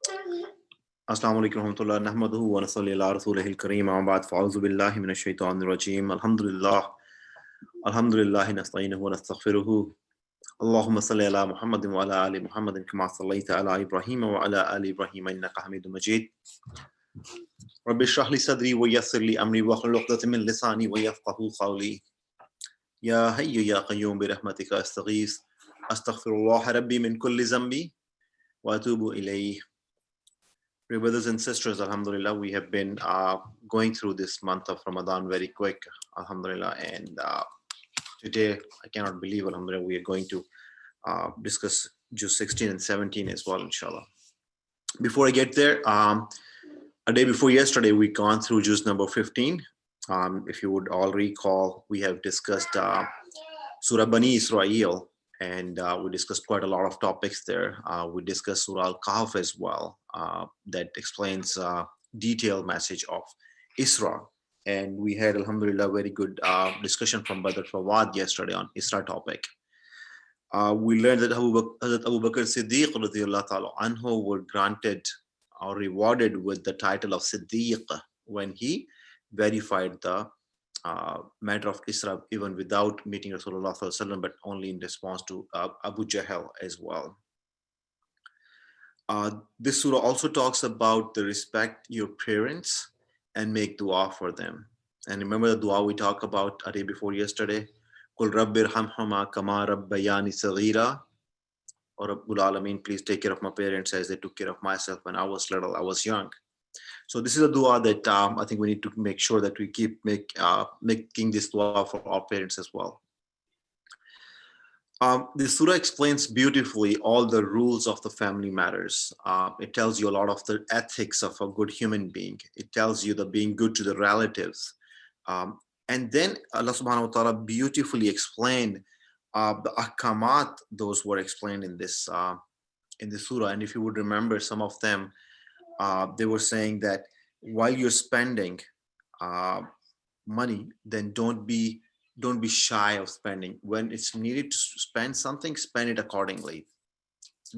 Assalamu alaikum warahmatullahi nahmaduhu wa nasalli ala rasulihil kareem wa ba'd fa'auzu billahi minash shaitanir rajim alhamdulillah nasta'inuhu wa nastaghfiruhu Allahumma salli ala Muhammadin wa ala ali Muhammadin kama sallaita ala Ibrahim wa ala ali Ibrahim innaka Hamidum Majid Rabbi shrah li sadri wa yassir li amri wa hlul 'uqdatam min lisani wa yafqahu qawli Ya hayyu ya qayyum bi rahmatika astaghith astaghfirullah rabbi min kulli zambi wa atubu ilayh. Dear brothers and sisters, alhamdulillah, we have been going through this month of Ramadan very quick, alhamdulillah, and today I cannot believe, alhamdulillah, we are going to discuss Juz 16 and 17 as well, inshallah. Before I get there, a day before yesterday, we gone through Juz number 15. If you would all recall, we have discussed Surah Bani Israel, and we discussed quite a lot of topics there. We discussed Surah Al-Kahf as well, that explains detailed message of Isra. And we had, alhamdulillah, very good discussion from Brother Fawad yesterday on Isra topic. We learned that Hazrat Abu Bakr Siddiq radiyallahu ta'ala anhu were granted or rewarded with the title of Siddiq when he verified the matter of Isra even without meeting Rasulullah sallallahu alaihi wasallam, but only in response to Abu Jahl as well. This surah also talks about the respect your parents and make dua for them. And remember the dua we talked about a day before yesterday? Qul Rabbir hamhuma kama rabbayani saghira. Or Rabbul Alameen, please take care of my parents as they took care of myself when I was little, I was young. So this is a dua that I think we need to make sure that we keep making this dua for our parents as well. This surah explains beautifully all the rules of the family matters. It tells you a lot of the ethics of a good human being. It tells you the being good to the relatives. And then Allah subhanahu wa ta'ala beautifully explained the ahkamat, those were explained in this surah. And if you would remember some of them, they were saying that while you're spending money, then don't be shy of spending. When it's needed to spend something, spend it accordingly.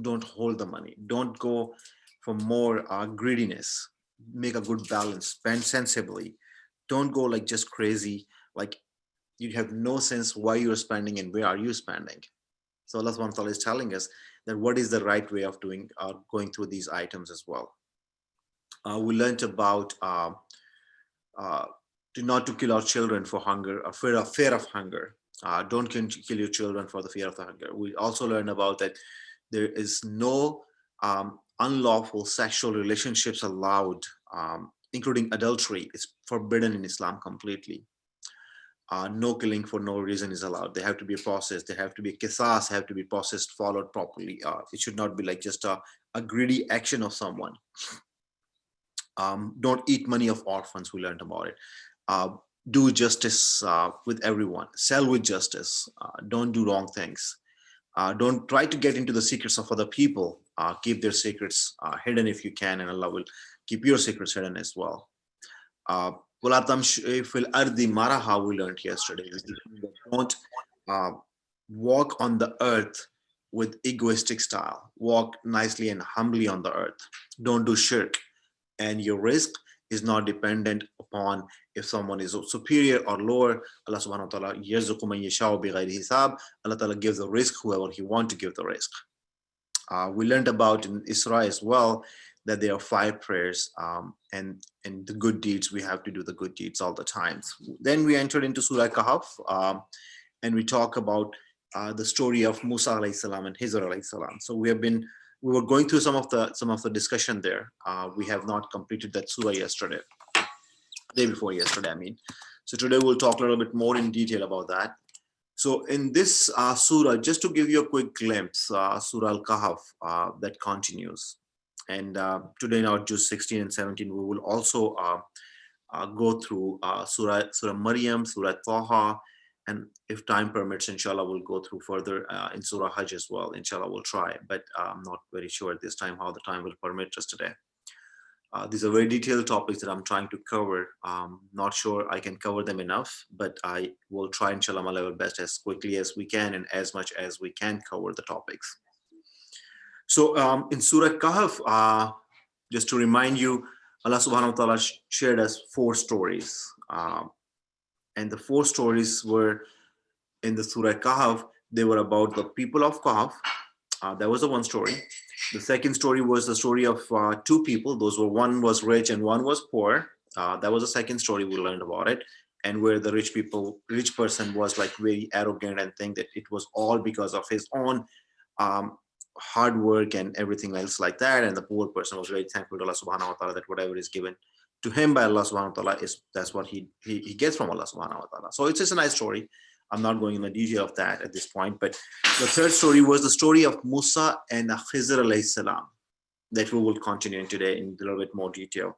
Don't hold the money. Don't go for more greediness. Make a good balance. Spend sensibly. Don't go like just crazy, like you have no sense why you're spending and where are you spending. So Allah subhanahu wa ta'ala is telling us that what is the right way of doing going through these items as well. We learned about not to kill our children for hunger, or fear of hunger. Don't kill your children for the fear of the hunger. We also learned about that there is no unlawful sexual relationships allowed, including adultery. It's forbidden in Islam completely. No killing for no reason is allowed. They have to be processed. They have to be qisas, have to be processed, followed properly. It should not be like just a greedy action of someone. Don't eat money of orphans. We learned about it. Do justice with everyone. Sell with justice. Don't do wrong things. Don't try to get into the secrets of other people. Keep their secrets hidden if you can, and Allah will keep your secrets hidden as well. We learned yesterday. Don't walk on the earth with egoistic style. Walk nicely and humbly on the earth. Don't do shirk. And your risk is not dependent upon if someone is superior or lower. Allah subhanahu wa ta'ala yarzuqu man yasha'u bighayri hisab. Allah ta'ala gives the risk whoever he wants to give the risk. We learned about in Isra as well that there are 5 prayers, and the good deeds, we have to do the good deeds all the time. Then we entered into Surah Kahf, and we talk about the story of Musa alayhi salam and Hizr alayhi salam. So we were going through some of the discussion there. We have not completed that surah yesterday, day before yesterday, I mean. So today we'll talk a little bit more in detail about that. So in this surah, just to give you a quick glimpse, Surah Al-Kahf, that continues. And today in our Juz 16 and 17, we will also go through Surah Maryam, Surah Taha, and if time permits, inshallah, we'll go through further in Surah Hajj as well. Inshallah, we'll try, but I'm not very sure at this time how the time will permit us today. These are very detailed topics that I'm trying to cover. Not sure I can cover them enough, but I will try, inshallah, my level best as quickly as we can and as much as we can cover the topics. So in Surah Kahf, Just to remind you, Allah subhanahu wa ta'ala shared us 4 stories. And the 4 stories were in the Surah Kahf. They were about the people of Kahf. That was the one story. The second story was the story of 2 people. Those were, one was rich and one was poor. That was the second story we learned about it. And where the rich person was like very arrogant and think that it was all because of his own hard work and everything else like that. And the poor person was very thankful to Allah subhanahu wa ta'ala that whatever is given to him by Allah subhanahu wa ta'ala that's what he gets from Allah subhanahu wa ta'ala. So it's just a nice story. I'm not going into detail of that at this point, but the third story was the story of Musa and Khizr alayhi salam that we will continue in today in a little bit more detail.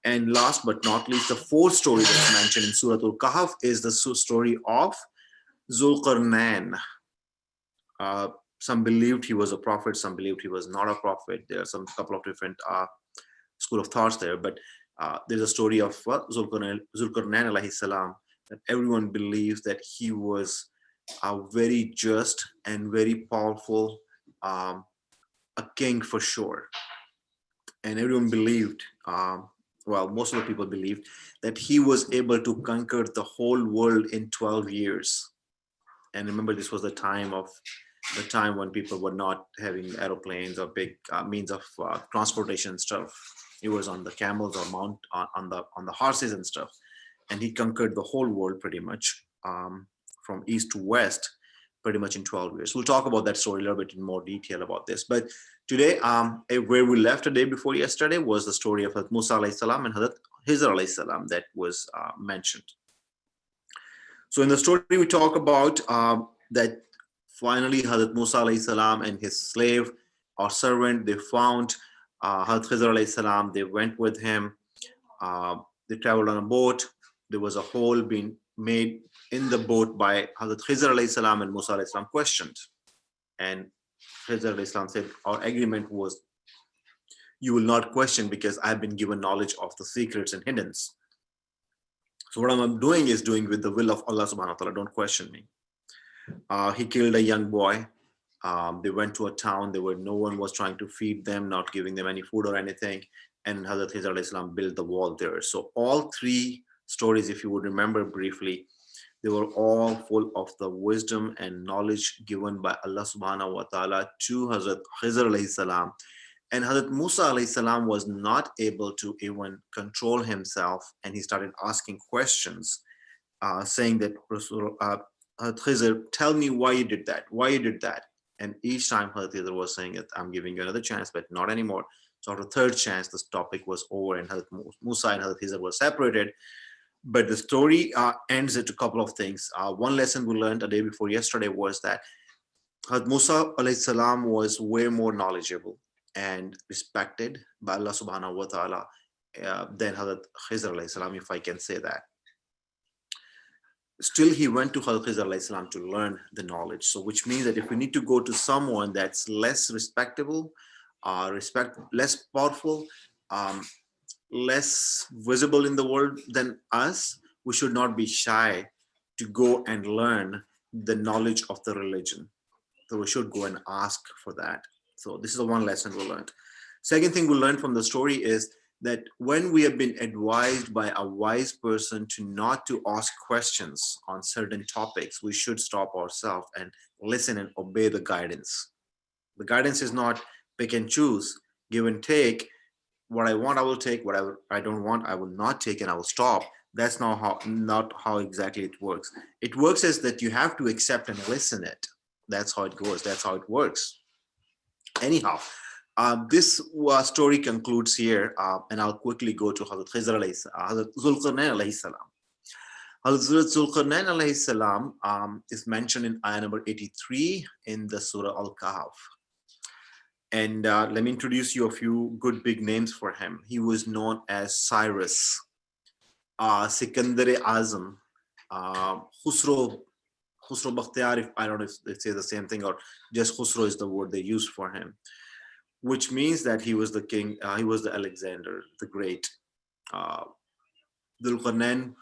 And last but not least, the fourth story that's mentioned in Surah Al-Kahf is the story of Zulqarnain. Some believed he was a prophet, some believed he was not a prophet. There are some couple of different school of thoughts there, but there's a story of Zulqarnain alayhi salam that everyone believes that he was a very just and very powerful a king for sure. And everyone believed, well, most of the people believed that he was able to conquer the whole world in 12 years. And remember, this was the time when people were not having aeroplanes or big means of transportation stuff. It was on the camels or on the horses and stuff. And he conquered the whole world pretty much from east to west, pretty much in 12 years. We'll talk about that story a little bit in more detail about this. But today, where we left the day before yesterday was the story of Hazrat Musa alayhi salam and Hazrat Khizr alayhi salam that was mentioned. So in the story, we talk about that finally Hazrat Musa alayhi salam and his slave or servant, they found Hazrat Khizr alayhi salam. They went with him. They traveled on a boat. There was a hole being made in the boat by Hazrat Khizr alayhi salam, and Musa alayhi salam questioned. And Khizr alayhi salam said, our agreement was, you will not question because I have been given knowledge of the secrets and hiddens. So what I'm doing is doing with the will of Allah subhanahu wa ta'ala. Don't question me. He killed a young boy. They went to a town. No one was trying to feed them, not giving them any food or anything. And Hazrat Khizr alayhi salam built the wall there. So all 3 stories, if you would remember briefly, they were all full of the wisdom and knowledge given by Allah subhanahu wa ta'ala to Hazrat Khizr alayhi salam. And Hazrat Musa alayhi salam was not able to even control himself, and he started asking questions, saying that Hazrat Khizr, tell me why you did that. And each time Hazrat Khizr was saying that I'm giving you another chance, but not anymore. So after the third chance, this topic was over, and Hazrat Musa and Hazrat Khizr were separated. But the story ends at a couple of things. One lesson we learned a day before yesterday was that Hazrat Musa alayhi salam was way more knowledgeable and respected by Allah subhanahu wa ta'ala than Hazrat Khizr alayhi salam, if I can say that. Still, he went to Hazrat Khizr alayhi salam to learn the knowledge. So which means that if we need to go to someone that's less respectable, less powerful, less visible in the world than us, we should not be shy to go and learn the knowledge of the religion. So we should go and ask for that. So this is the one lesson we learned. Second thing we learned from the story is that when we have been advised by a wise person to not to ask questions on certain topics, we should stop ourselves and listen and obey the guidance. The guidance is not pick and choose, give and take. What I want, I will take. Whatever I don't want, I will not take, and I will stop. That's not how exactly it works. It works as that you have to accept and listen it. That's how it goes. That's how it works. Anyhow, this story concludes here, and I'll quickly go to Hazrat Zulqarnain alayhi salam. Hazrat Zulqarnain alayhi salam is mentioned in ayah number 83 in the Surah Al-Kahf. And let me introduce you a few good big names for him. He was known as Cyrus, Sikandar-e-Azam, Khusro Bakhtiyar. I don't know if they say the same thing or just Khusro is the word they use for him, which means that he was the king. He was the Alexander the Great. Dhul-Qarnain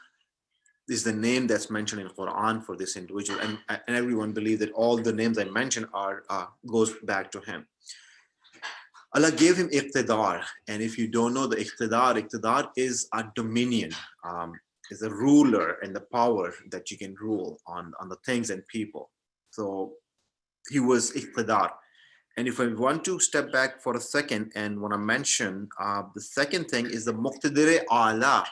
is the name that's mentioned in Quran for this individual, and everyone believes that all the names I mentioned are goes back to him. Allah gave him iqtidar. And if you don't know the iqtidar is a dominion, is a ruler and the power that you can rule on the things and people. So he was iqtidar. And if I want to step back for a second and want to mention the second thing is the muqtadir ala.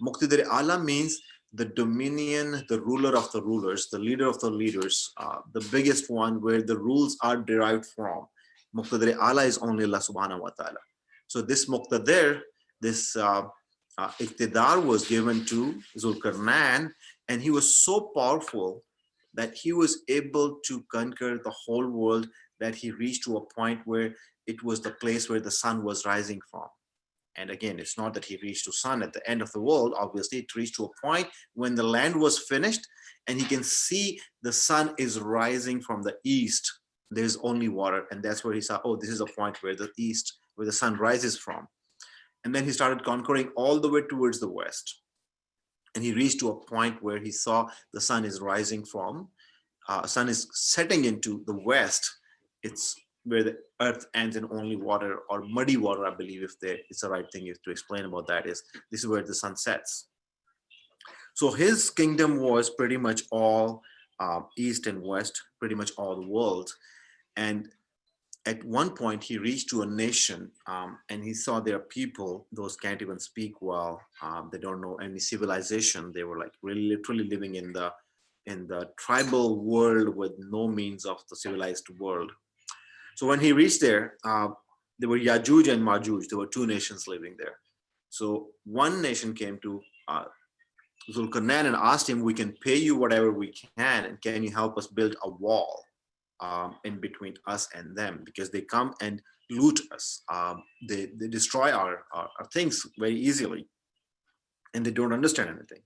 Muqtadir ala means the dominion, the ruler of the rulers, the leader of the leaders, the biggest one where the rules are derived from. Muqtadir ala is only Allah subhanahu wa ta'ala. So this muqtadir, this iqtidar was given to Zulkarnain, and he was so powerful that he was able to conquer the whole world, that he reached to a point where it was the place where the sun was rising from. And again, it's not that he reached to sun at the end of the world. Obviously, it reached to a point when the land was finished and he can see the sun is rising from the east. There's only water. And that's where he saw, oh, this is a point where the east, where the sun rises from. And then he started conquering all the way towards the west. And he reached to a point where he saw the sun is rising from, sun is setting into the west. It's where the earth ends in only water, or muddy water, I believe, if it's the right thing to explain about that, is this is where the sun sets. So his kingdom was pretty much all east and west, pretty much all the world. And at one point he reached to a nation, and he saw their people, those can't even speak well, they don't know any civilization. They were like really literally living in the tribal world with no means of the civilized world. So when he reached there were Yajuj and Majuj. There were two nations living there. So one nation came to Zulkarnain and asked him, we can pay you whatever we can, and can you help us build a wall in between us and them, because they come and loot us. They destroy our things very easily, and they don't understand anything.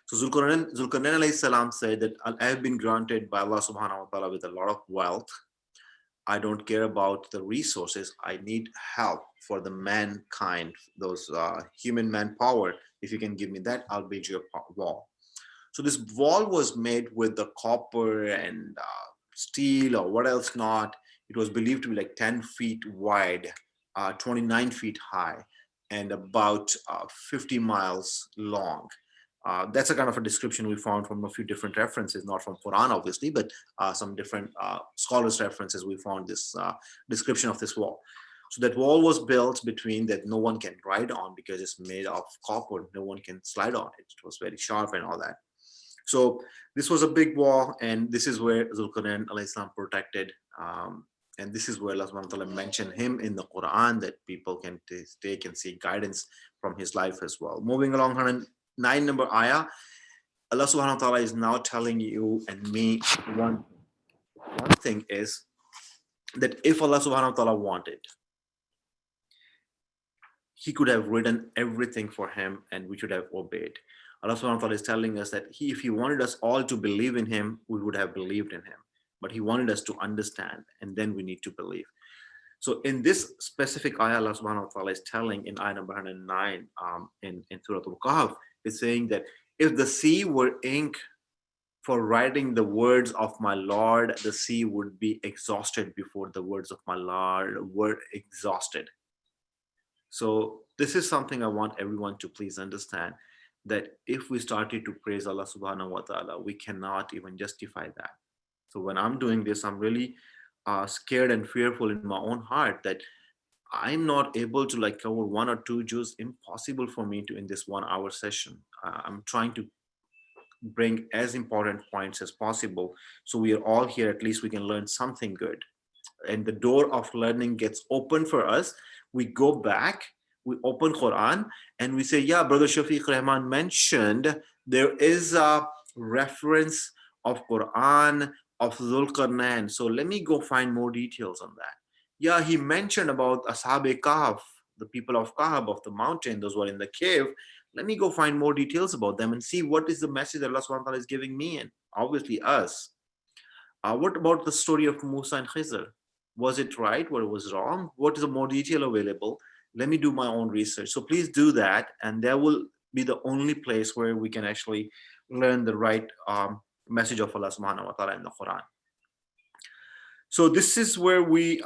So Zulkarnain alayhi salam said that I have been granted by Allah subhanahu wa ta'ala with a lot of wealth. I don't care about the resources. I need help for the mankind, those human manpower. If you can give me that, I'll build you a wall. So this wall was made with the copper and steel or what else not. It was believed to be like 10 feet wide, 29 feet high, and about 50 miles long. That's a kind of a description we found from a few different references, not from Quran, obviously, but some different scholars' references. We found this description of this wall. So that wall was built between that no one can ride on because it's made of copper. No one can slide on it. It was very sharp and all that. So this was a big wall, and this is where Zulkarnain alayhi salam protected. And this is where Allah subhanahu wa ta'ala mentioned him in the Quran, that people can take and seek guidance from his life as well. Moving along, 109 number ayah, Allah subhanahu wa ta'ala is now telling you and me one thing is that if Allah subhanahu wa ta'ala wanted, he could have written everything for him and we should have obeyed. Allah subhanahu wa ta'ala is telling us that if he wanted us all to believe in him, we would have believed in him. But he wanted us to understand, and then we need to believe. So in this specific ayah, Allah subhanahu wa ta'ala is telling in ayah number 109 in Surah Al-Kahf, is saying that if the sea were ink for writing the words of my Lord, the sea would be exhausted before the words of my Lord were exhausted. So this is something I want everyone to please understand, that if we started to praise Allah subhanahu wa ta'ala, we cannot even justify that. So when I'm doing this, I'm really scared and fearful in my own heart that I'm not able to like cover one or two juz. Impossible for me to in this 1 hour session. I'm trying to bring as important points as possible. So we are all here, at least we can learn something good. And the door of learning gets open for us. We go back, we open Quran, and we say, yeah, Brother Shafiq Rahman mentioned there is a reference of Quran of Zulkarnain. So let me go find more details on that. Yeah, he mentioned about Ashab-e Kahf, the people of Kahf, of the mountain, those who are in the cave. Let me go find more details about them and see what is the message that Allah subhanahu wa ta'ala is giving me and obviously us. What about the story of Musa and Khizr? Was it right? What was wrong? What is the more detail available? Let me do my own research. So please do that, and that will be the only place where we can actually learn the right message of Allah subhanahu wa ta'ala in the Quran. So this is where we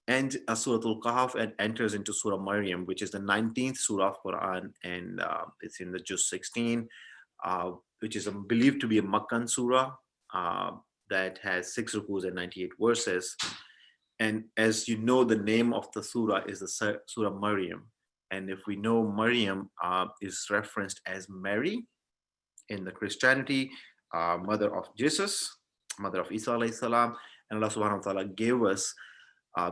and Surah Al-Kahf, and enters into Surah Maryam, which is the 19th Surah of Quran, and it's in the Juz 16, which is believed to be a Makkan Surah uh, that has 6 rukus and 98 verses. And as you know, the name of the surah is the Surah Maryam. And if we know, Maryam is referenced as Mary in the Christianity, mother of Jesus, mother of Isa alayhi salam, and Allah subhanahu wa ta'ala gave us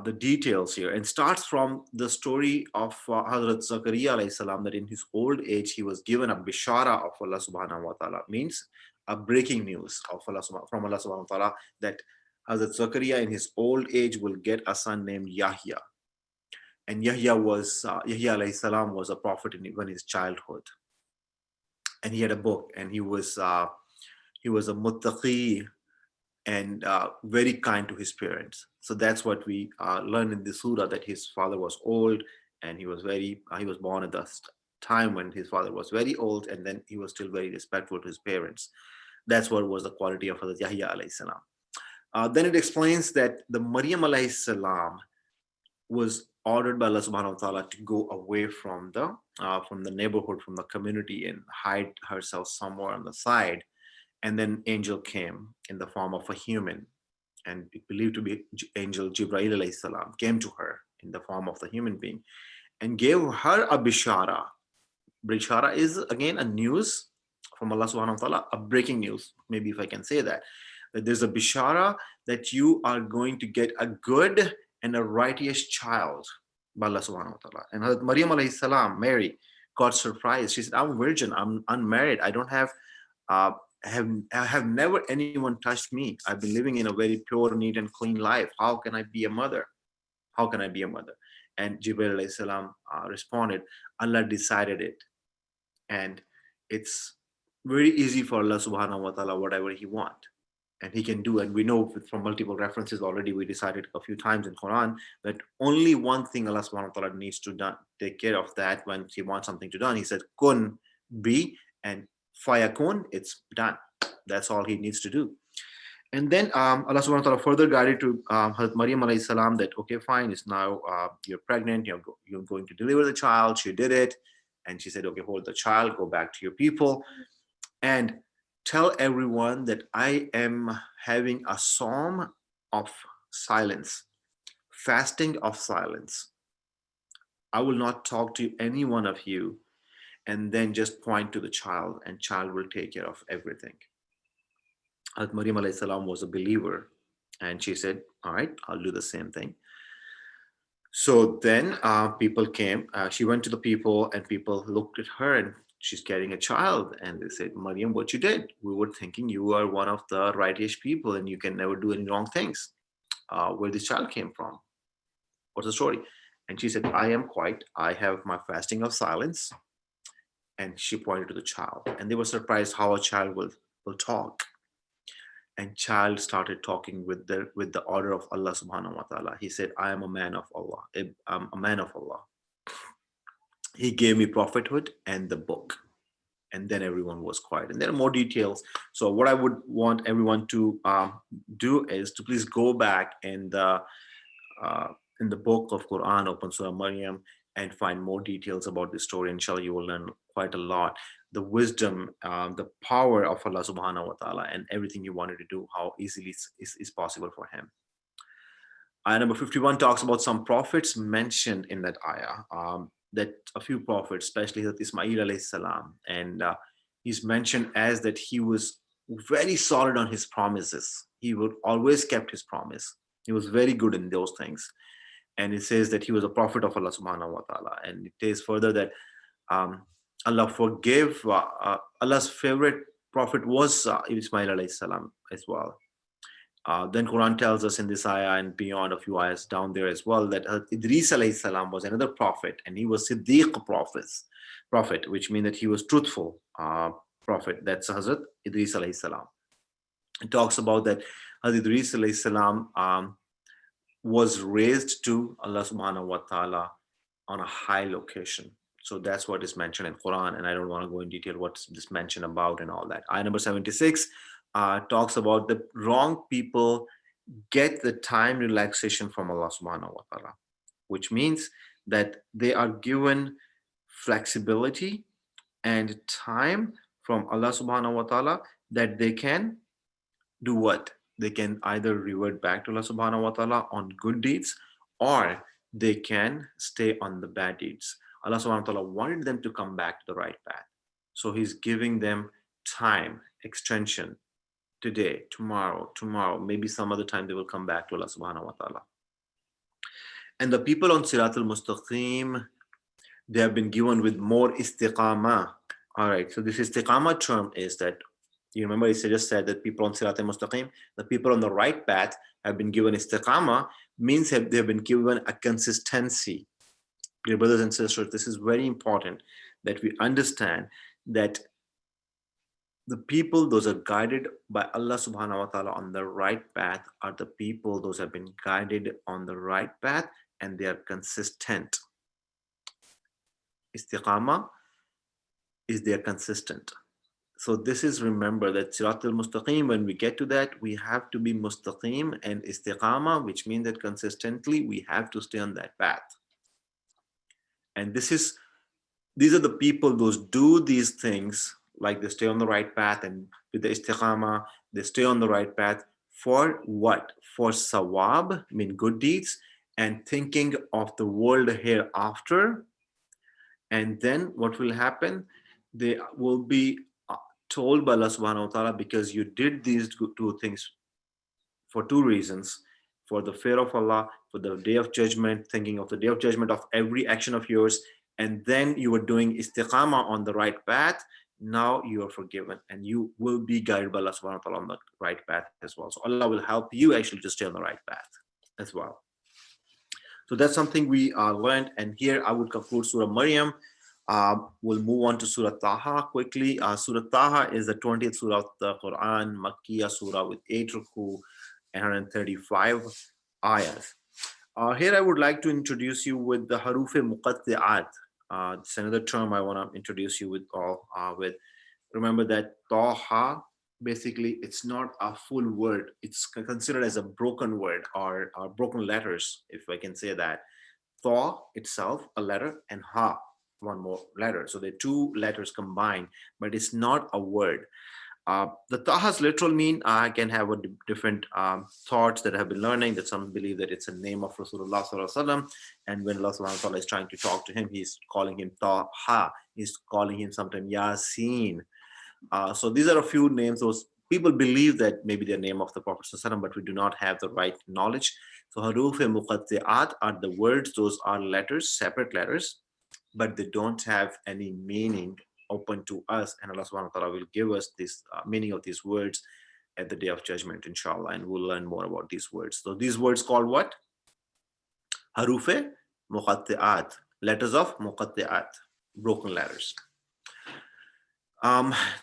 the details here, and starts from the story of Hazrat Zakaria alayhi salam, that in his old age he was given a bishara of Allah subhanahu wa ta'ala, means a breaking news of from Allah subhanahu wa ta'ala, that Hazrat Zakaria in his old age will get a son named Yahya. And Yahya alayhi salam was a prophet in even his childhood, and he had a book, and he was a muttaqi, and very kind to his parents. So that's what we learn in the surah, that his father was old, and he was born at the time when his father was very old, and then he was still very respectful to his parents. That's what was the quality of Hazrat Yahya alayhi salam. Then it explains that the Maryam alayhi salam was ordered by Allah subhanahu wa ta'ala to go away from the neighborhood, from the community, and hide herself somewhere on the side. And then angel came in the form of a human, and it believed to be angel Jibreel alayhi salam came to her in the form of the human being and gave her a bishara. Bishara is again a news from Allah subhanahu wa ta'ala, a breaking news, maybe, if I can say that there's a bishara that you are going to get a good and a righteous child by Allah subhanahu wa ta'ala. And Hazrat Maryam alayhi salam, Mary, got surprised. She said, I'm virgin, I'm unmarried, I don't have have never anyone touched me. I've been living in a very pure, neat, and clean life. How can I be a mother? How can I be a mother? And Jibreel alayhi salam responded, Allah decided it. And it's very easy for Allah subhanahu wa ta'ala, whatever he want, and he can do. And we know from multiple references already, we decided a few times in Quran, that only one thing Allah subhanahu wa ta'ala needs to take care of, that when he wants something to done, he said, kun, be, and fayakun, it's done. That's all he needs to do. And then Allah subhanahu wa ta'ala further guided to Hazrat Maryam alayhi salam that, okay, fine, it's now you're pregnant, you're going to deliver the child. She did it, and she said, okay, hold the child, go back to your people, and tell everyone that I am having a psalm of silence, fasting of silence. I will not talk to any one of you, and then just point to the child, and child will take care of everything. Hazrat Maryam alayhi salam was a believer, and she said, all right, I'll do the same thing. So then people came, she went to the people, and people looked at her, and she's carrying a child, and they said, Maryam, what you did? We were thinking you are one of the righteous people, and you can never do any wrong things. Where this child came from? What's the story? And she said, I have my fasting of silence. And she pointed to the child, and they were surprised how a child will talk. And child started talking with the order of Allah subhanahu wa ta'ala. He said, I am a man of Allah. I'm a man of Allah. He gave me prophethood and the book. And then everyone was quiet. And there are more details. So what I would want everyone to do is to please go back in the book of Quran, open Surah Maryam, and find more details about this story. Inshallah, you will learn quite a lot. The wisdom, the power of Allah subhanahu wa ta'ala, and everything you wanted to do, how easily is possible for him. Ayah number 51 talks about some prophets mentioned in that ayah. That a few prophets, especially that Ismail alayhi salam, and he's mentioned as that he was very solid on his promises. He would always kept his promise. He was very good in those things. And it says that he was a prophet of Allah subhanahu wa ta'ala. And it says further that Allah forgave, Allah's favorite prophet was Ismail alayhi salam as well. Then Quran tells us in this ayah and beyond a few ayahs down there as well, that Idris alayhi salam was another prophet, and he was Siddiq prophet, which means that he was truthful prophet. That's Hazrat Idris alayhi salam. It talks about that Hazrat Idris alayhi salam was raised to Allah subhanahu wa ta'ala on a high location. So that's what is mentioned in Quran, and I don't want to go in detail what's this mentioned about and all that. Ayah number 76 talks about the wrong people get the time relaxation from Allah subhanahu wa ta'ala, which means that they are given flexibility and time from Allah subhanahu wa ta'ala that they can do what? They can either revert back to Allah subhanahu wa ta'ala on good deeds, or they can stay on the bad deeds. Allah subhanahu wa ta'ala wanted them to come back to the right path. So he's giving them time, extension, today, tomorrow, maybe some other time they will come back to Allah subhanahu wa ta'ala. And the people on Sirat al-Mustaqim, they have been given with more istiqamah. All right, so this istiqamah term is that, you remember I just said that people on Sirat al-Mustaqim, the people on the right path have been given istiqamah, means they have been given a consistency. Dear brothers and sisters, this is very important that we understand that the people, those are guided by Allah subhanahu wa ta'ala on the right path, are the people, those have been guided on the right path and they are consistent. Istiqamah is they are consistent. So this is, remember that Sirat al-Mustaqim, when we get to that, we have to be mustaqim and istiqamah, which means that consistently we have to stay on that path. And these are the people, those do these things, like they stay on the right path, and with the istiqamah, they stay on the right path for what? For sawab, mean good deeds, and thinking of the world hereafter. And then what will happen? They will be told by Allah subhanahu wa ta'ala, because you did these two things for two reasons: for the fear of Allah, for the day of judgment, thinking of the day of judgment of every action of yours, and then you were doing istiqamah on the right path. Now you are forgiven and you will be guided by Allah subhanahu wa ta'ala on the right path as well. So Allah will help you actually to stay on the right path as well. So that's something we learned. And here I would conclude Surah Maryam. We'll move on to Surah Taha quickly. Surah Taha is the 20th Surah of the Quran, Makkiyah Surah with 8 ruku and 135 ayahs. Here I would like to introduce you with the Harufe Muqatti'at. It's another term I want to introduce you with with. Remember that Taha, basically it's not a full word. It's considered as a broken word, or broken letters, if I can say that. Tha itself, a letter, and Ha, one more letter. So they're two letters combined, but it's not a word. The Taha's literal mean, I can have a different thoughts that I have been learning, that some believe that it's a name of Rasulullah sallallahu alaihi wasallam, and when Allah subhanahu wa ta'ala is trying to talk to him, he's calling him Taha, he's calling him sometimes Yasin. So these are a few names. Those people believe that maybe they're name of the Prophet sallallahu alaihi wasallam, but we do not have the right knowledge. So Haruf Muqatti'at are the words, those are letters, separate letters, but they don't have any meaning open to us, and Allah subhanahu wa ta'ala will give us this meaning of these words at the day of judgment, inshallah, and we'll learn more about these words. So these words called what? Harufe Muqatti'at, letters of Muqatti'at, broken letters.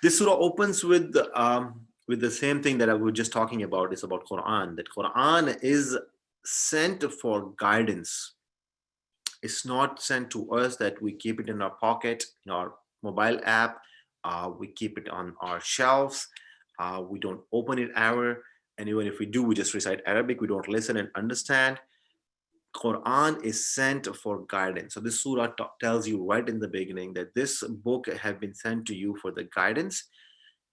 This surah opens with the same thing that I was just talking about. It's about Quran, that Quran is sent for guidance. It's not sent to us that we keep it in our pocket, in our mobile app, we keep it on our shelves, we don't open it ever, and even if we do, we just recite Arabic, we don't listen and understand. Quran is sent for guidance. So this surah tells you right in the beginning that this book have been sent to you for the guidance,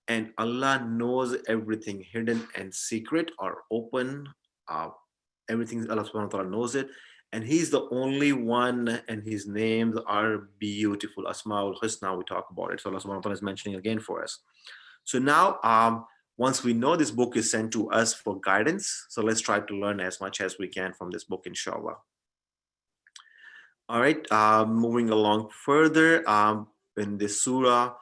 and Allah knows everything hidden and secret or open. Everything, Allah subhanahu wa ta'ala knows it, and he's the only one, and his names are beautiful. Asma'ul Husna, we talk about it. So Allah subhanahu wa ta'ala is mentioning again for us. So now, once we know this book is sent to us for guidance, so let's try to learn as much as we can from this book, inshallah. All right, moving along further, in this surah,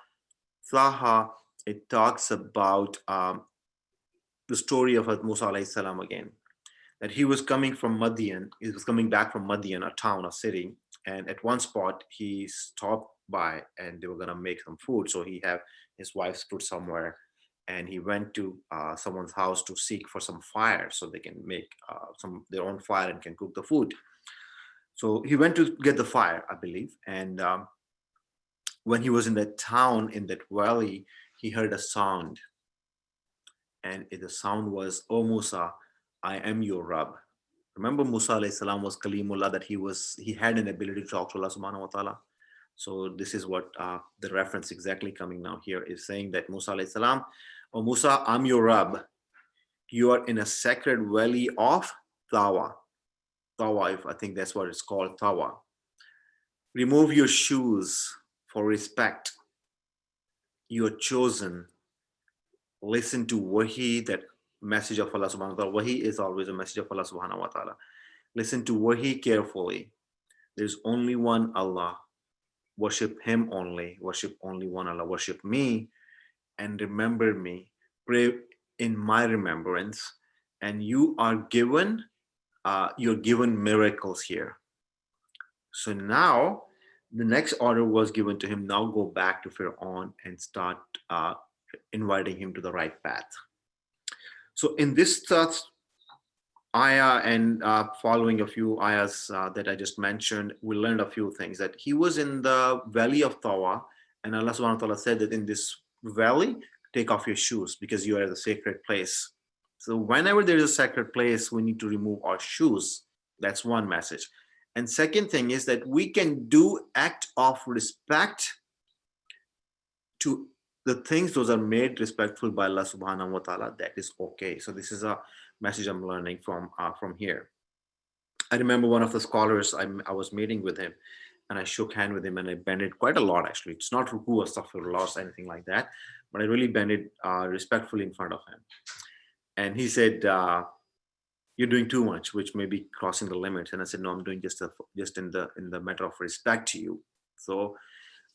Taha, it talks about the story of Musa alayhi salam again. That he was coming from Madian, he was coming back from Madian, a town, a city, and at one spot he stopped by and they were gonna make some food. So he have his wife's food somewhere, and he went to someone's house to seek for some fire so they can make their own fire and can cook the food. So he went to get the fire, I believe, and when he was in that town, in that valley, he heard a sound, and the sound was, "Oh Musa, I am your Rabb. Remember Musa alayhi salam was Kalimullah, that he had an ability to talk to Allah subhanahu wa ta'ala. So this is what the reference exactly coming now here is saying, that Musa alayhi salam, oh Musa, I'm your Rabb. You are in a sacred valley of Tawa. Tawa, I think that's what it's called, Tawa. Remove your shoes for respect. You are chosen. Listen to Wahi, that message of Allah subhanahu wa ta'ala. Wahi is always a message of Allah subhanahu wa ta'ala. Listen to Wahi carefully. There's only one Allah. Worship Him only. Worship only one Allah. Worship me and remember me. Pray in my remembrance. And you're given miracles here. So now the next order was given to him. Now go back to Fir'aun and start inviting him to the right path. So in this ayah and following a few ayahs that I just mentioned, we learned a few things. That he was in the valley of Tawa, and Allah subhanahu wa ta'ala said that in this valley, take off your shoes because you are at the sacred place. So whenever there is a sacred place, we need to remove our shoes. That's one message. And second thing is that we can do act of respect to the things those are made respectful by Allah subhanahu wa ta'ala. That is okay. So this is a message I'm learning from here. I remember one of the scholars, I was meeting with him and I shook hand with him and I bended quite a lot actually. It's not ruku or astaghfirullah or anything like that, but I really bended respectfully in front of him. And he said, you're doing too much, which may be crossing the limits. And I said, no, I'm doing just in the matter of respect to you. So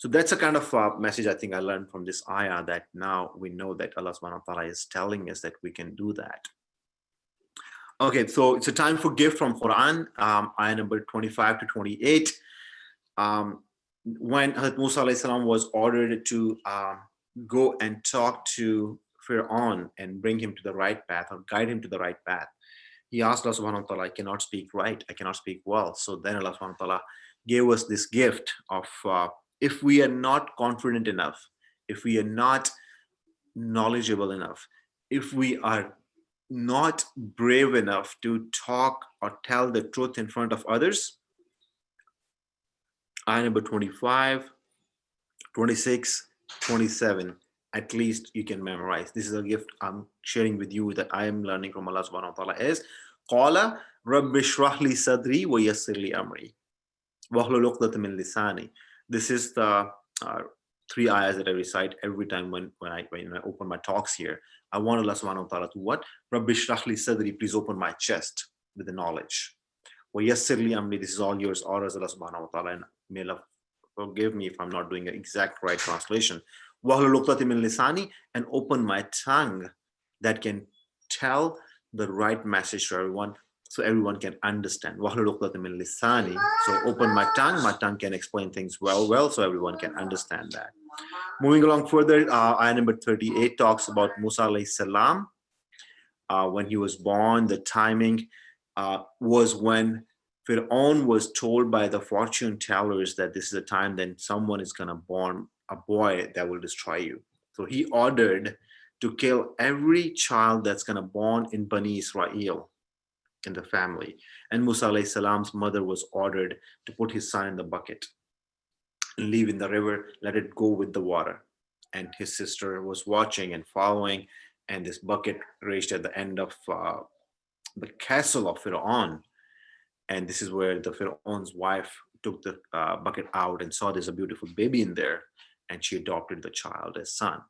that's a kind of message I think I learned from this ayah, that now we know that Allah subhanahu wa ta'ala is telling us that we can do that. Okay, so it's a time for gift from Quran, ayah number 25 to 28. When Hazrat Musa alayhi salam was ordered to go and talk to Fir'aun and bring him to the right path or guide him to the right path, he asked Allah subhanahu wa ta'ala, I cannot speak right, I cannot speak well. So then Allah subhanahu wa ta'ala gave us this gift of if we are not confident enough, if we are not knowledgeable enough, if we are not brave enough to talk or tell the truth in front of others, ayah number 25, 26, 27, at least you can memorize. This is a gift I'm sharing with you that I am learning from Allah subhanahu wa ta'ala is Qala Rabbi shrah li sadri wa yassir li amri wahlul 'uqdatam min lisani. This is the 3 ayahs that I recite every time when I open my talks here. I want Allah subhanahu wa ta'ala to what? Rabbi shrah li sadri, please open my chest with the knowledge. Wa yassir li amri, this is all yours, orders Allah subhanahu wa ta'ala, and may Allah forgive me if I'm not doing an exact right translation. Wahlul 'uqdatam min lisani, and open my tongue that can tell the right message to everyone, so everyone can understand. Wahlul 'uqdatam min lisani, so open my tongue can explain things well, so everyone can understand that. Moving along further, ayah number 38 talks about Musa alayhi salam. When he was born, the timing was when Fir'aun was told by the fortune tellers that this is a time then someone is going to born a boy that will destroy you. So he ordered to kill every child that's going to born in Bani Israel, in the family. And Musa alayhi salam's mother was ordered to put his son in the bucket and leave in the river, let it go with the water. And his sister was watching and following, and this bucket reached at the end of the castle of Fir'aun. And this is where the Fir'aun's wife took the bucket out and saw there's a beautiful baby in there, and she adopted the child as son.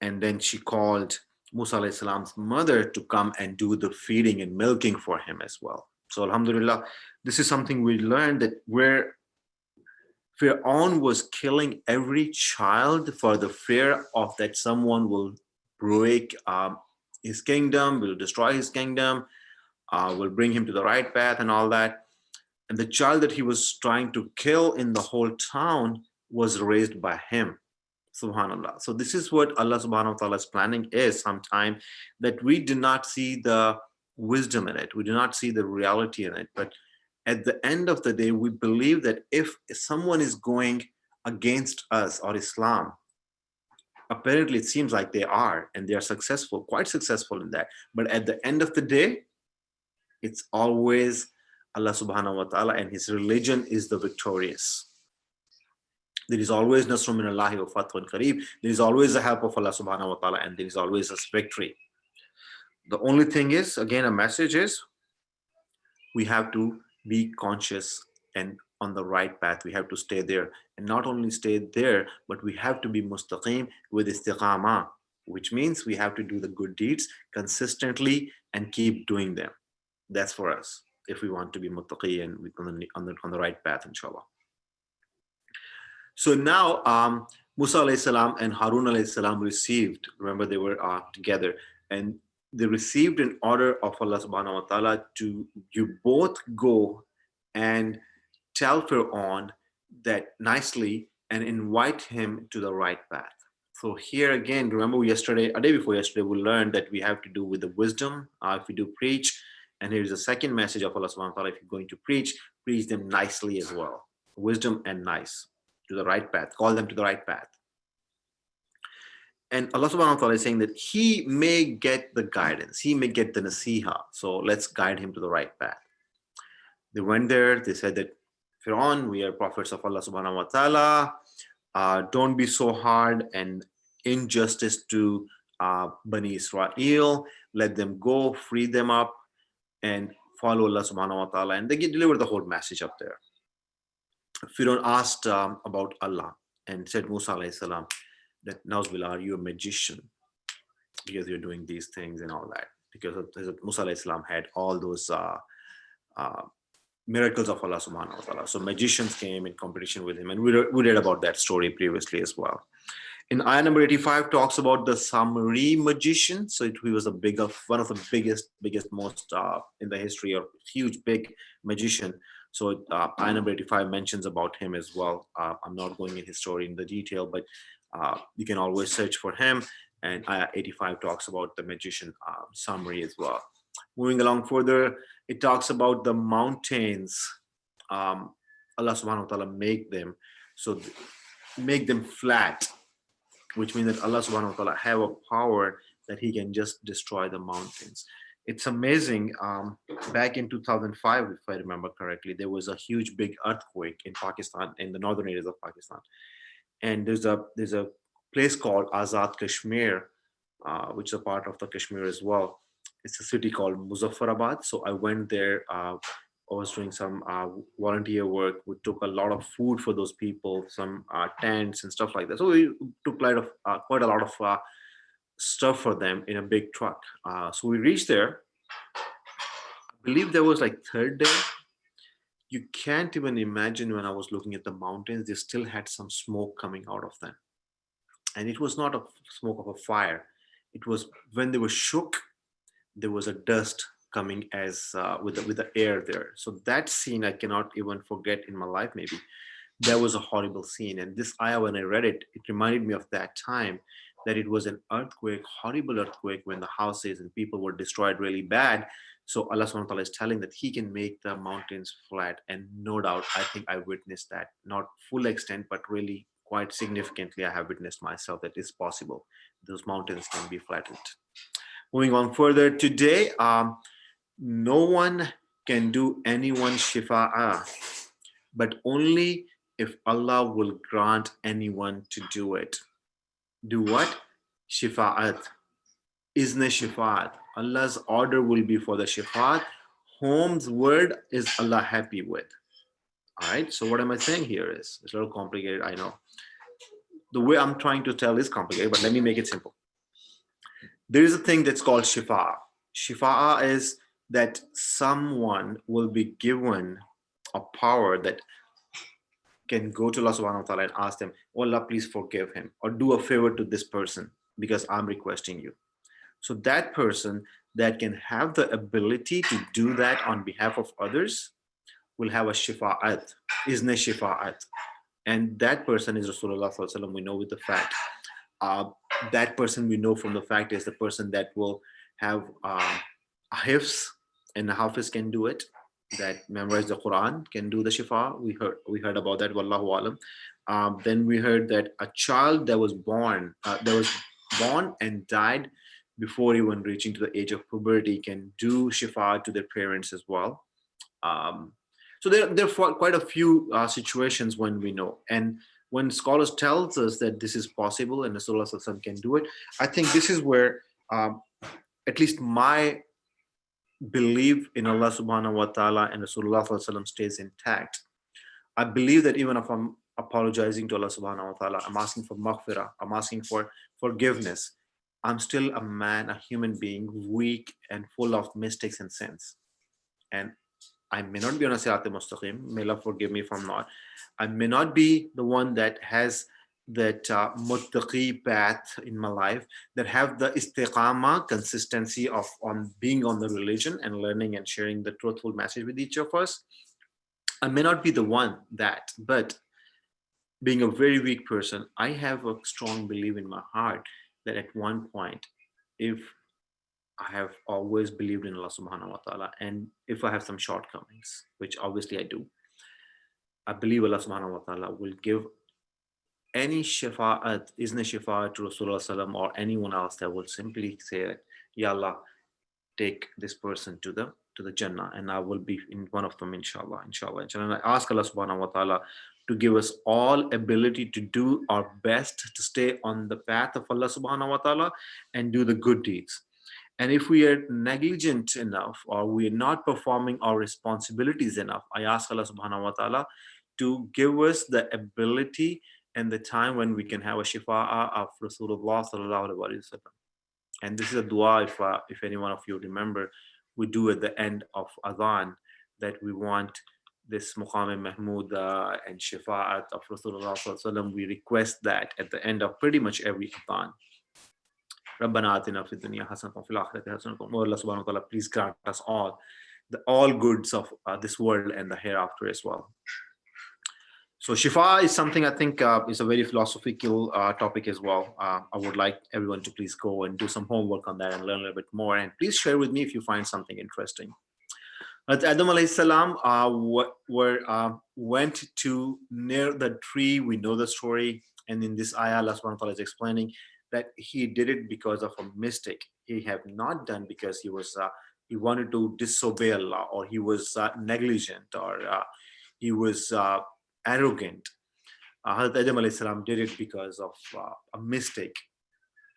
And then she called Musa alayhi salam's mother to come and do the feeding and milking for him as well. So alhamdulillah, this is something we learned, that where Fir'aun was killing every child for the fear of that someone will break his kingdom, will destroy his kingdom, will bring him to the right path and all that. And the child that he was trying to kill in the whole town was raised by him. Subhanallah. So this is what Allah subhanahu wa ta'ala's planning is sometime, that we do not see the wisdom in it. We do not see the reality in it. But at the end of the day, we believe that if someone is going against us or Islam, apparently it seems like they are, and they are successful, quite successful in that. But at the end of the day, It's always Allah subhanahu wa ta'ala, and his religion is the victorious. There is always Nasrun min Allahi wa Fathun Qareeb. There is always the help of Allah subhanahu wa ta'ala, and there is always a victory. The only thing is, again, a message is, we have to be conscious and on the right path. We have to stay there, and not only stay there, but we have to be mustaqim with istiqama, which means we have to do the good deeds consistently and keep doing them. That's for us, if we want to be muttaqi and on the right path, inshallah. So now Musa alayhi salam and Harun alayhi salam received, remember they were together, and they received an order of Allah subhanahu wa ta'ala to, you both go and tell Fir'aun that nicely and invite him to the right path. So here again, remember yesterday, a day before yesterday, we learned that we have to do with the wisdom if we do preach. And here's the second message of Allah subhanahu wa ta'ala: if you're going to preach them nicely as well. Wisdom and nice, to the right path, call them to the right path. And Allah subhanahu wa ta'ala is saying that he may get the guidance, he may get the nasiha. So let's guide him to the right path. They went there, they said that, Fir'aun, we are prophets of Allah subhanahu wa ta'ala. Don't be so hard and injustice to Bani Israel. Let them go, free them up, and follow Allah subhanahu wa ta'ala. And they deliver the whole message up there. Fir'aun asked about Allah and said, Musa alayhi salam, that Nazbil, are you a magician? Because you're doing these things and all that. Because Musa alayhi salam had all those miracles of Allah subhanahu wa ta'ala. So magicians came in competition with him. And we read about that story previously as well. In ayah number 85 talks about the Samri magician. So he was one of the biggest, most in the history of huge, big magician. So ayah number 85 mentions about him as well. I'm not going in his story in the detail, but you can always search for him. And ayah 85 talks about the magician Samri as well. Moving along further, it talks about the mountains. Allah subhanahu wa ta'ala make them flat, which means that Allah subhanahu wa ta'ala have a power that he can just destroy the mountains. It's amazing. Back in 2005, if I remember correctly, there was a huge big earthquake in Pakistan, in the northern areas of Pakistan. And there's a place called Azad Kashmir, which is a part of the Kashmir as well. It's a city called Muzaffarabad. So I went there. I was doing some volunteer work. We took a lot of food for those people, some tents and stuff like that. So we took quite a lot of stuff for them in a big truck. So we reached there. I believe there was like third day. You can't even imagine, when I was looking at the mountains, they still had some smoke coming out of them. And it was not a smoke of a fire. It was when they were shook, there was a dust coming as with the air there. So that scene I cannot even forget in my life. Maybe that was a horrible scene. And this ayah, when I read it, it reminded me of that time, that it was an earthquake, horrible earthquake, when the houses and people were destroyed really bad. So Allah subhanahu wa ta'ala is telling that he can make the mountains flat. And no doubt, I think I witnessed that, not full extent, but really quite significantly, I have witnessed myself that it's possible. Those mountains can be flattened. Moving on further, today, no one can do anyone shifa'ah, but only if Allah will grant anyone to do it. Do what? Shifa'at. Izne shifa'at. Allah's order will be for the shifa'at, whom's word is Allah happy with. All right, so what am I saying here is, it's a little complicated, I know. The way I'm trying to tell is complicated, but let me make it simple. There is a thing that's called shifa'ah. Shifa'ah is that someone will be given a power that can go to Allah subhanahu wa ta'ala and ask them, oh Allah, please forgive him, or do a favor to this person because I'm requesting you. So that person that can have the ability to do that on behalf of others will have a shifa'at, izne shifa'at. And that person is Rasulullah sallallahu alaihi wasallam. We know with the fact. That person we know from the fact is the person that will have a hifz, and a hafiz can do it, that memorize the Quran, can do the shifa. We heard about that, wallahu alam. Then we heard that a child that was born and died before even reaching to the age of puberty can do shifa to their parents as well. Um, so there are quite a few situations when we know, and when scholars tells us that this is possible and Rasulullah Sallallahu Alaihi Wasallam can do it, I think this is where at least my belief in Allah Subhanahu wa Taala and Rasulullah Sallallahu Alaihi Wasallam stays intact. I believe that even if I'm apologizing to Allah Subhanahu wa Taala, I'm asking for maghfirah, I'm asking for forgiveness, I'm still a man, a human being, weak and full of mistakes and sins. And I may not be on a sirat mustaqim. May Allah forgive me if I'm not. I may not be the one that has that muttaqi path in my life, that have the istiqama, consistency of on being on the religion and learning and sharing the truthful message with each of us. I may not be the one that, but being a very weak person, I have a strong belief in my heart that at one point, if I have always believed in Allah Subhanahu wa Taala, and if I have some shortcomings, which obviously I do, I believe Allah Subhanahu wa Taala will give any shafa'at, isna shafa'at to Rasulullah Sallam or anyone else that will simply say that, Ya Allah, take this person to the Jannah, and I will be in one of them, inshallah, inshallah, inshallah. And I ask Allah Subhanahu wa Taala to give us all ability to do our best to stay on the path of Allah Subhanahu wa Taala and do the good deeds. And if we are negligent enough or we are not performing our responsibilities enough, I ask Allah Subhanahu wa Taala to give us the ability and the time when we can have a shifa'ah of Rasulullah Sallallahu Alaihi Wasallam. And this is a dua, if any one of you remember, we do at the end of Adhan, that we want this Muqam Mahmud and shifa'at of Rasulullah Sallallahu Alaihi Wasallam. We request that at the end of pretty much every Adhan. Rabbana atina fid dunya hasanatan wa fil akhirati hasanatan. Oh Allah Subhanahu wa Taala, please grant us all goods of this world and the hereafter as well. So shifa is something I think is a very philosophical topic as well. I would like everyone to please go and do some homework on that and learn a little bit more. And please share with me if you find something interesting. Adam alayhi salam went to near the tree. We know the story. And in this ayah, Allah subhanahu wa ta'ala is explaining that he did it because of a mistake. He have not done because he wanted to disobey Allah, or he was negligent, or he was arrogant. Hazrat Adam alayhi salam did it because of a mistake.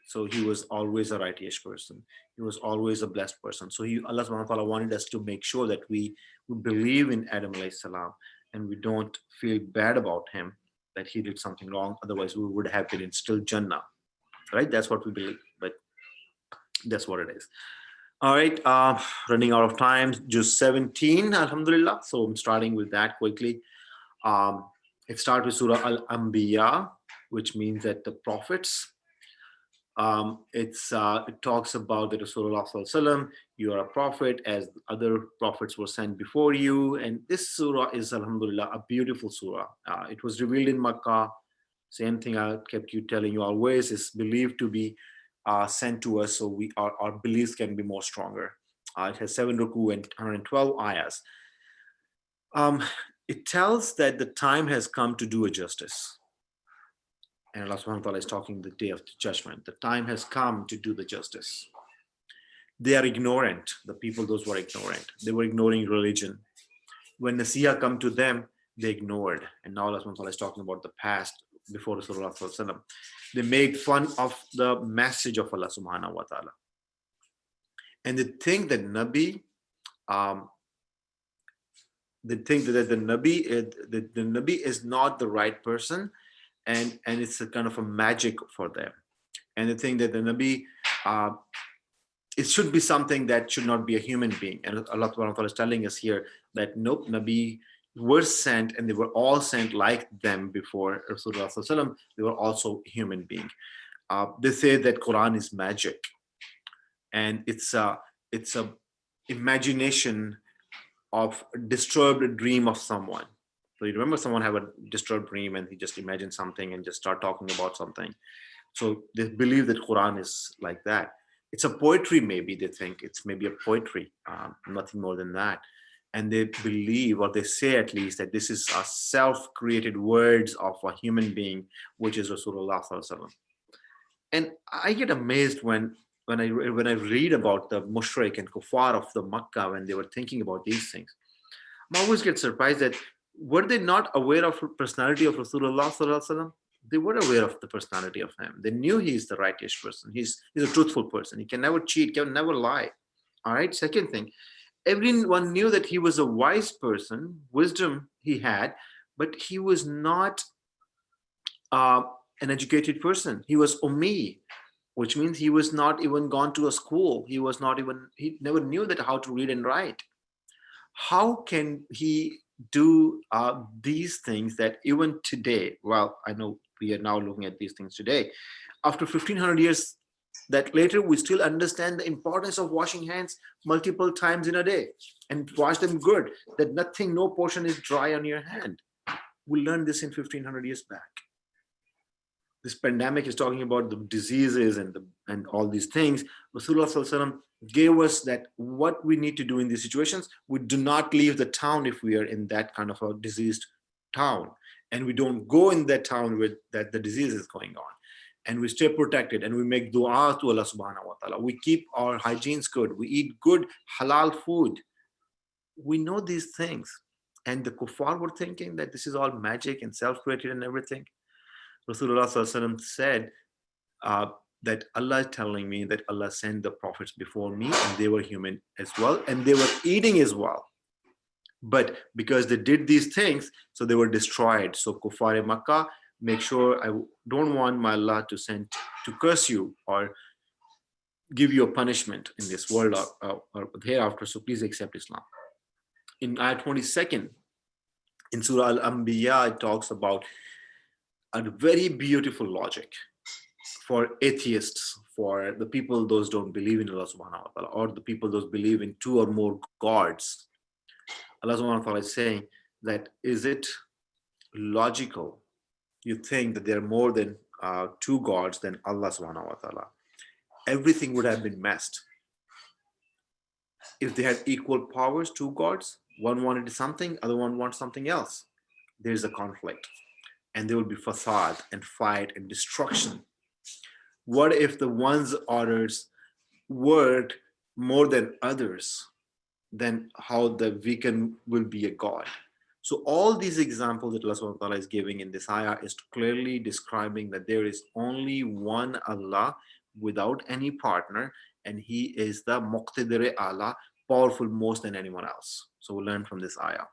So he was always a righteous person. He was always a blessed person. So Allah subhanahu wa ta'ala wanted us to make sure that we believe in Adam alayhi salam and we don't feel bad about him that he did something wrong. Otherwise, we would have been in still Jannah. Right? That's what we believe. But that's what it is. All right. Running out of time. Just 17, alhamdulillah. So I'm starting with that quickly. It starts with Surah Al-Anbiya, which means that the prophets. It talks about the Rasulullah Sallallahu Alaihi Wasallam, you are a prophet as other prophets were sent before you. And this surah is, alhamdulillah, a beautiful surah. It was revealed in Makkah. Same thing I kept you telling you always, is believed to be sent to us so our beliefs can be more stronger. It has 7 ruku and 112 ayahs. It tells that the time has come to do a justice. And Allah subhanahu wa ta'ala is talking the day of the judgment. The time has come to do the justice. They are ignorant, the people, those who are ignorant. They were ignoring religion. When Nasiha come to them, they ignored. And now Allah subhanahu wa ta'ala is talking about the past before Rasulullah sallallahu alaihi wasallam. They made fun of the message of Allah subhanahu wa ta'ala. And they think that Nabi, the Nabi is not the right person, and it's a kind of a magic for them. And they think that the Nabi, it should be something that should not be a human being. And Allah subhanahu wa ta'ala is telling us here that nope, Nabi were sent, and they were all sent like them before Rasulullah sallallahu alaihi wasallam. They were also human beings. They say that Quran is magic, and it's a imagination of a disturbed dream of someone. So you remember someone have a disturbed dream and he just imagined something and just start talking about something. So they believe that Quran is like that. It's a poetry, maybe they think it's maybe a poetry, nothing more than that. And they believe, or they say at least, that this is a self-created words of a human being, which is Rasulullah sallallahu alaihi wasallam. And I get amazed when when I read about the mushrik and kuffar of the Makkah when they were thinking about these things, I always get surprised that were they not aware of the personality of Rasulullah sallallahu alaihi wasallam? They were aware of the personality of him. They knew he's the righteous person. He's a truthful person. He can never cheat, can never lie. All right. Second thing, everyone knew that he was a wise person, wisdom he had, but he was not uh, an educated person. He was ummi, which means he was not even gone to a school. He never knew that how to read and write. How can he do these things that even today, well, I know we are now looking at these things today, after 1500 years that later we still understand the importance of washing hands multiple times in a day and wash them good, that nothing, no portion is dry on your hand. We learned this in 1500 years back. This pandemic is talking about the diseases and all these things. Rasulullah sallallahu alaihi wasallam gave us that what we need to do in these situations. We do not leave the town if we are in that kind of a diseased town, and we don't go in that town with that the disease is going on, and we stay protected, and we make dua to Allah subhanahu wa ta'ala. We keep our hygienes good. We eat good halal food. We know these things, and the kuffar were thinking that this is all magic and self-created and everything. Rasulullah sallallahu alaihi wasallam said that Allah is telling me that Allah sent the prophets before me and they were human as well and they were eating as well. But because they did these things, so they were destroyed. So Kuffar Makkah, make sure I don't want my Allah to curse you or give you a punishment in this world or hereafter. So please accept Islam. In ayah 22nd, in Surah Al-Anbiya, it talks about a very beautiful logic for atheists, for the people those don't believe in Allah subhanahu wa ta'ala, or the people those believe in two or more gods. Allah subhanahu wa ta'ala is saying that, is it logical you think that there are more than two gods than Allah subhanahu wa ta'ala? Everything would have been messed. If they had equal powers, two gods, one wanted something, other one wants something else. There's a conflict. And there will be fasad and fight and destruction. What if the one's orders work more than others? Then how the weakened will be a god. So all these examples that Allah subhanahu wa ta'ala is giving in this ayah is clearly describing that there is only one Allah without any partner, and he is the Muqtadir Allah, powerful most than anyone else. So we'll learn from this ayah.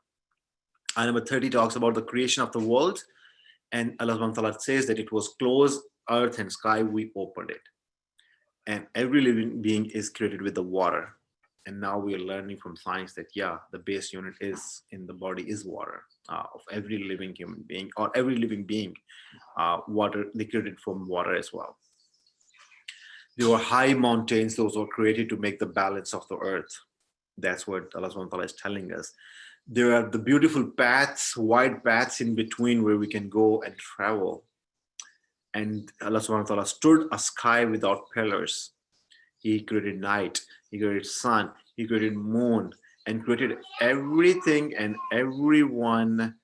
Ayah number 30 talks about the creation of the world. And Allah subhanahu wa ta'ala says that it was closed, earth and sky, we opened it. And every living being is created with the water. And now we are learning from science that, yeah, the base unit is in the body is water, of every living human being or every living being, water, they created from water as well. There were high mountains, those were created to make the balance of the earth. That's what Allah subhanahu wa ta'ala is telling us. There are the beautiful paths, wide paths in between where we can go and travel. And Allah subhanahu wa ta'ala stood a sky without pillars. He created night, he created sun, he created moon, and created everything and everyone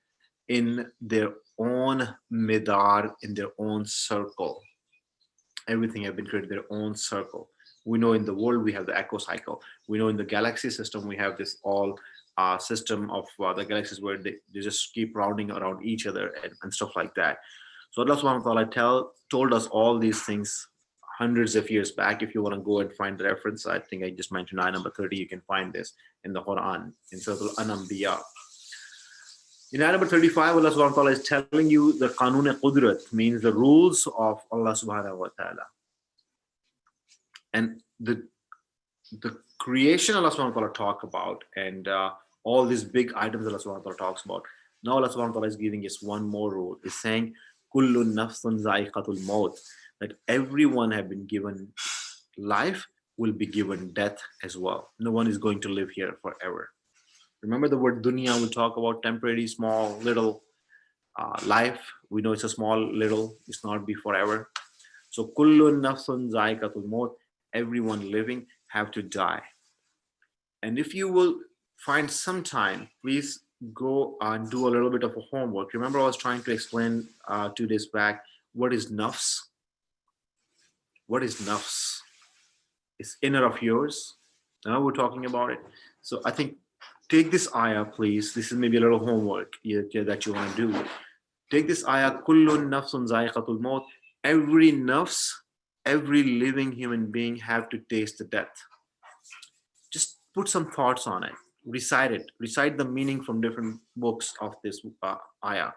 in their own midar, in their own circle. Everything have been created in their own circle. We know in the world we have the echo cycle. We know in the galaxy system we have this all system of the galaxies where they just keep rounding around each other and stuff like that. So Allah subhanahu wa ta'ala told us all these things hundreds of years back. If you want to go and find the reference, I think I just mentioned ayah number 30, you can find this in the Quran, in Surah Al-Anbiya. In ayah number 35, Allah subhanahu wa ta'ala is telling you the Qanun Qudrat, means the rules of Allah subhanahu wa ta'ala. And the creation Allah subhanahu wa ta'ala talk about, and all these big items Allah subhanahu wa ta'ala talks about. Now Allah subhanahu wa ta'ala is giving us one more rule. He's saying, Kullu nafsun za'iqatul maut, that everyone have been given life, will be given death as well. No one is going to live here forever. Remember the word dunya, we talk about temporary, small, little life. We know it's a small, little, it's not be forever. So kullu nafsun za'iqatul maut, everyone living have to die. And if you will find some time, please go and do a little bit of a homework. Remember I was trying to explain 2 days back, what is nafs? What is nafs? It's inner of yours. Now we're talking about it. So I think take this ayah, please. This is maybe a little homework that you want to do. Take this ayah, kullun nafsun zaiqatul maut. Every nafs, every living human being have to taste the death. Just put some thoughts on it. Recite it. Recite the meaning from different books of this ayah,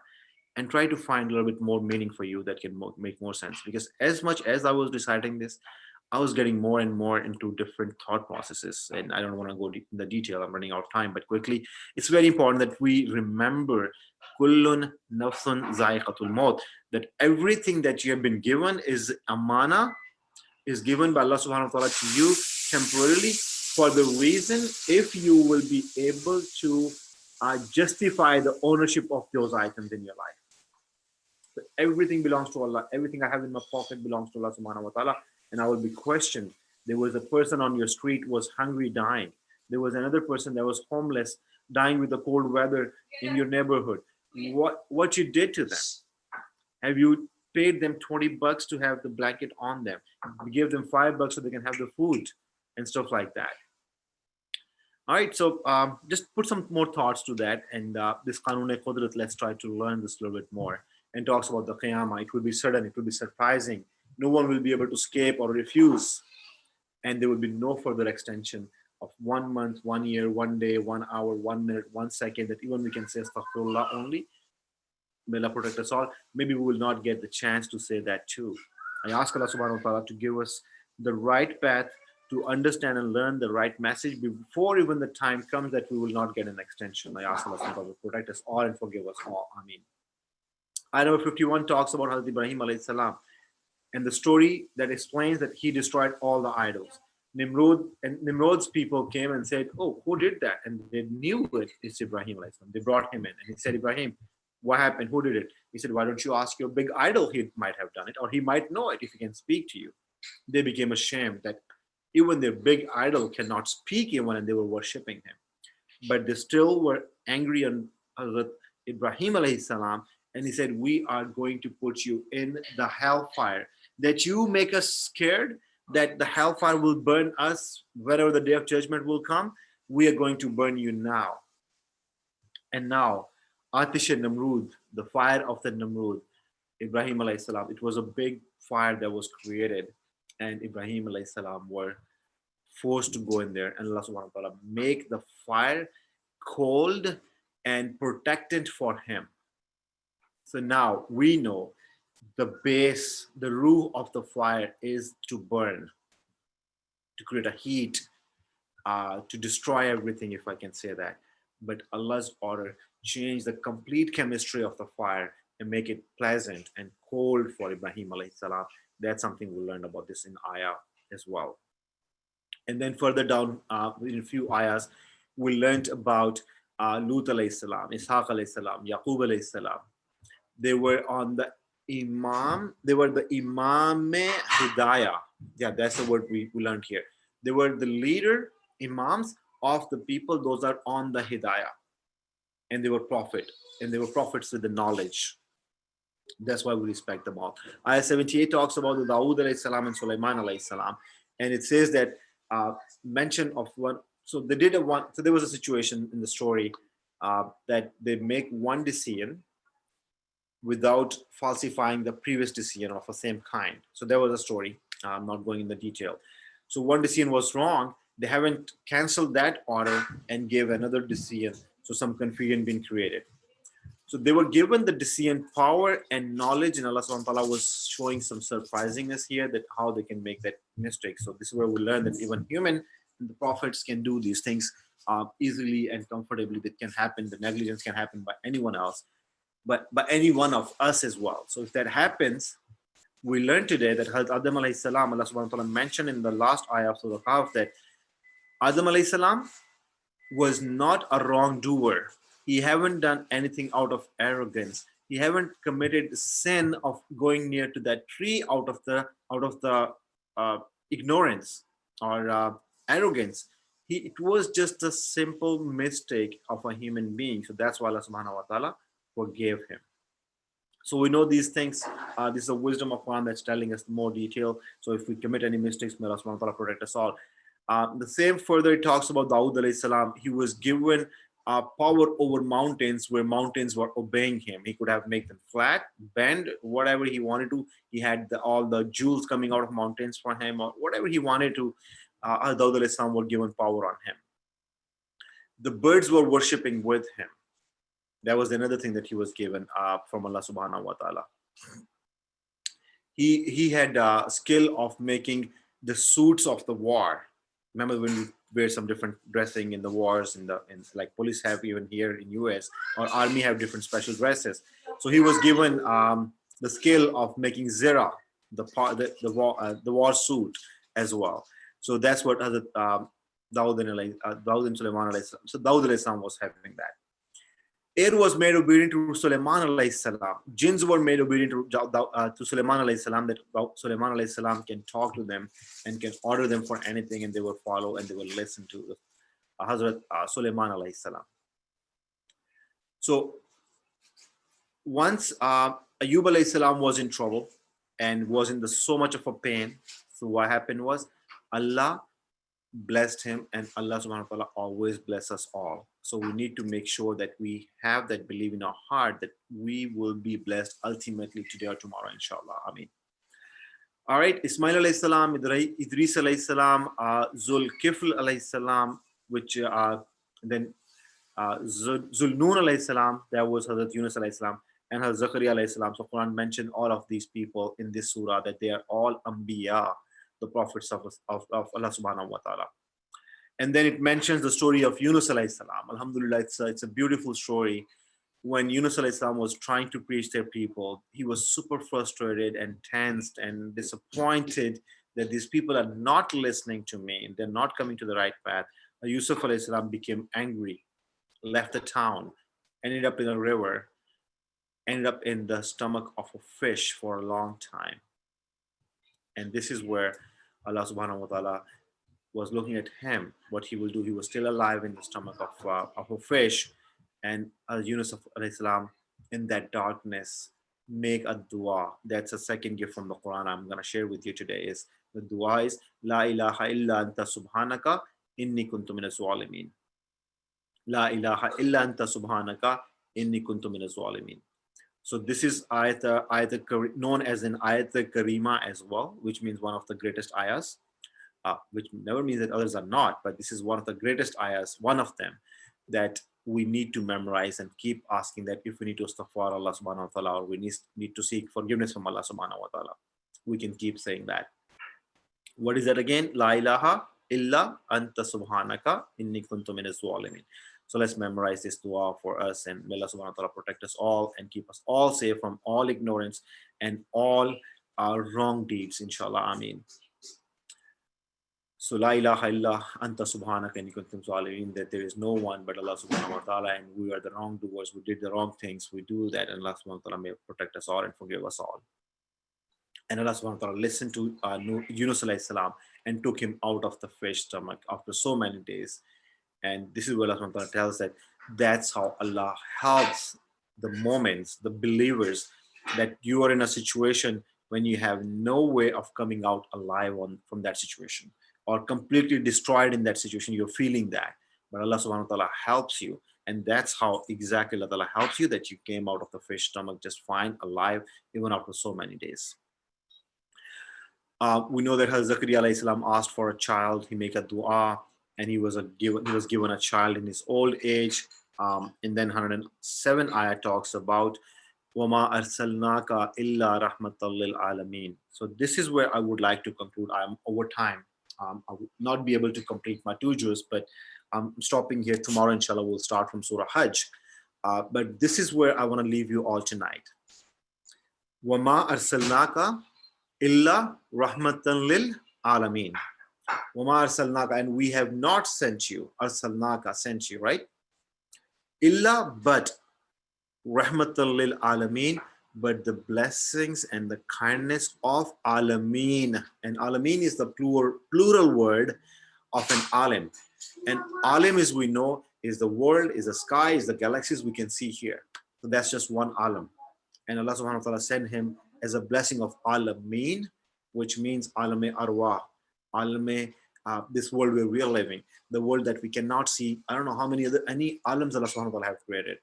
and try to find a little bit more meaning for you that can make more sense. Because as much as I was reciting this, I was getting more and more into different thought processes, and I don't want to go in the detail. I'm running out of time, but quickly, it's very important that we remember kullun nafsun zaiqatul maut, that everything that you have been given is amana, is given by Allah subhanahu wa ta'ala to you temporarily, for the reason if you will be able to justify the ownership of those items in your life. So everything belongs to Allah. Everything I have in my pocket belongs to Allah subhanahu wa ta'ala, and I will be questioned. There was a person on your street was hungry, dying. There was another person that was homeless, dying with the cold weather in your neighborhood. What you did to them? Have you paid them $20 to have the blanket on them? You give them $5 so they can have the food and stuff like that. All right, so just put some more thoughts to that, and this Qanun-e-Qudrat, let's try to learn this a little bit more, and talks about the Qiyamah. It will be sudden, it will be surprising. No one will be able to escape or refuse, and there will be no further extension of 1 month, 1 year, 1 day, 1 hour, 1 minute, 1 second, that even we can say astaghfirullah only. May Allah protect us all. Maybe we will not get the chance to say that too. I ask Allah subhanahu wa ta'ala to give us the right path to understand and learn the right message before even the time comes that we will not get an extension. I ask Allah subhanahu wa ta'ala to protect us all and forgive us all. Ameen. Ayah number 51 talks about Hazrat Ibrahim alayhi salam and the story that explains that he destroyed all the idols. Nimrod's people came and said, "Oh, who did that?" And they knew it. It's Ibrahim alayhi salam. They brought him in and he said, "Ibrahim, what happened? Who did it?" He said, "Why don't you ask your big idol? He might have done it, or he might know it if he can speak to you." They became ashamed that even their big idol cannot speak even, and they were worshipping him. But they still were angry on Hazrat Ibrahim alayhi salam, and he said, "We are going to put you in the hellfire. That you make us scared that the hellfire will burn us whenever the day of judgment will come. We are going to burn you now." And now, Atish Namrud, the fire of the Namrud, Ibrahim alayhi salam, it was a big fire that was created, and Ibrahim alayhi salam were forced to go in there, and Allah subhanahu wa ta'ala make the fire cold and protected for him. So now we know the base, the root of the fire is to burn, to create a heat, to destroy everything, if I can say that. But Allah's order changed the complete chemistry of the fire and make it pleasant and cold for Ibrahim alayhi salam. That's something we learned about this in ayah as well. And then further down in a few ayahs, we learned about Lut alayhi salam, Ishaq alayhi salam, Yaqub alayhi salam. They were on the Imam, they were the Imam Hidayah. Yeah, that's the word we learned here. They were the leader, Imams of the people, those are on the Hidayah. And they were prophet, and they were prophets with the knowledge. That's why we respect them all. Ayah 78 talks about the Dawood alayhi salam and Sulaiman alayhi salam. And it says that mention of one, so they did so there was a situation in the story that they make one decision without falsifying the previous decision of the same kind. So there was a story. I'm not going in the detail. So one decision was wrong. They haven't canceled that order and gave another decision. So some confusion being created. So they were given the decision power and knowledge, and Allah subhanahu wa ta'ala was showing some surprisingness here that how they can make that mistake. So this is where we learn that even human, the prophets can do these things easily and comfortably. That can happen. The negligence can happen by anyone else, but by any one of us as well. So if that happens, we learn today that Hazrat Adam alayhi salam, Allah subhanahu wa ta'ala mentioned in the last ayah of Surah Kahf that Adam alayhi salam was not a wrongdoer. He haven't done anything out of arrogance. He haven't committed sin of going near to that tree out of the ignorance or arrogance. It was just a simple mistake of a human being. So that's why Allah subhanahu wa ta'ala forgave him. So we know these things. This is a wisdom of Quran that's telling us more detail. So if we commit any mistakes, may Allah subhanahu wa ta'ala protect us all. The same further it talks about Dawood alayhi salam. He was given power over mountains where mountains were obeying him. He could have made them flat, bend, whatever he wanted to. He had all the jewels coming out of mountains for him, or whatever he wanted to. Dawood alayhi salam were given power on him. The birds were worshipping with him. That was another thing that he was given from Allah subhanahu wa ta'ala. He had a skill of making the suits of the war. Remember when we wear some different dressing in the wars, in like police have even here in US, or army have different special dresses. So he was given the skill of making zira, the war suit as well. So that's what Hazrat Dawud and Sulaiman alayhi salam. So Dawud alayhi salam was having that. Air was made obedient to Sulaiman alayhi salam. Jinns were made obedient to Sulaiman alayhi salam, that Sulaiman alayhi salam can talk to them and can order them for anything, and they will follow and they will listen to Hazrat Sulaiman alayhi salam. So once Ayub alayhi salam was in trouble and was in so much of a pain, so what happened was Allah blessed him, and Allah subhanahu wa ta'ala always bless us all. So we need to make sure that we have that belief in our heart that we will be blessed ultimately today or tomorrow, inshallah. Ameen. All right, Ismail alayhi salam, Idris alayhi salam, Zulkifl alayhi salam, which then Zulnun alayhi salam, that was Hazrat Yunus alayhi salam, and Hazrat Zakaria alayhi salam. So Quran mentioned all of these people in this surah, that they are all Anbiya, the prophets of Allah subhanahu wa ta'ala. And then it mentions the story of Yunus alayhi salam. Alhamdulillah, it's a beautiful story. When Yunus alayhi salam was trying to preach their people, he was super frustrated and tensed and disappointed that these people are not listening to me and they're not coming to the right path. Yusuf alayhi salam became angry, left the town, ended up in a river, ended up in the stomach of a fish for a long time. And this is where Allah subhanahu wa ta'ala was looking at him, what he will do. He was still alive in the stomach of a fish. And Yunus alayhi salam, in that darkness, make a dua. That's a second gift from the Quran I'm going to share with you today. Is the dua is La ilaha illa anta subhanaka inni kuntu minas zalimin. La ilaha illa anta subhanaka inni kuntu minas zalimin. So this is ayat known as an ayat karima as well, which means one of the greatest ayahs, which never means that others are not, but this is one of the greatest ayahs, one of them, that we need to memorize and keep asking that if we need to astaghfar Allah subhanahu wa ta'ala, or we need to seek forgiveness from Allah subhanahu wa ta'ala, we can keep saying that. What is that again? La ilaha illa anta subhanaka inni kuntu minas zalimin. So let's memorize this dua for us, and may Allah subhanahu wa ta'ala protect us all and keep us all safe from all ignorance and all our wrong deeds, inshallah. Ameen. So la ilaha illa anta subhanaka inni kuntum zalimin, that there is no one but Allah subhanahu wa ta'ala, and we are the wrongdoers, we did the wrong things, we do that, and Allah subhanahu wa ta'ala may protect us all and forgive us all. And Allah subhanahu wa ta'ala listened to Yunus alayhi salam and took him out of the fish stomach after so many days. And this is what Allah subhanahu wa ta'ala tells, that that's how Allah helps the moments, the believers, that you are in a situation when you have no way of coming out alive from that situation, or completely destroyed in that situation. You're feeling that, but Allah subhanahu wa ta'ala helps you. And that's how exactly Allah ta'ala helps you, that you came out of the fish stomach just fine, alive, even after so many days. We know that Hazrat Zakaria alayhi salam asked for a child. He made a dua, and he was given a child in his old age. And then 107 ayah talks about وَمَا أَرْسَلْنَاكَ إِلَّا رَحْمَةً لِلْعَالَمِينَ. So this is where I would like to conclude. I'm over time. I would not be able to complete my 2 juz, but I'm stopping here. Tomorrow, inshallah, we'll start from Surah Hajj. But this is where I want to leave you all tonight. وَمَا أَرْسَلْنَاكَ إِلَّا رَحْمَةً لِلْعَالَمِينَ. وَمَا أَرْسَلْنَاكَ, and we have not sent you. أَرْسَلْنَاكَ, sent you, right? Illa, but rahmatan lil alameen, but the blessings and the kindness of alameen. And alameen is the plural word of an alim. And alim, as we know, is the world, is the sky, is the galaxies we can see here. So that's just one alam. And Allah subhanahu wa ta'ala sent him as a blessing of Alameen, which means Alame Arwah, Alame, this world where we are living, the world that we cannot see. I don't know how many any Alams Allah subhanahu wa ta'ala have created.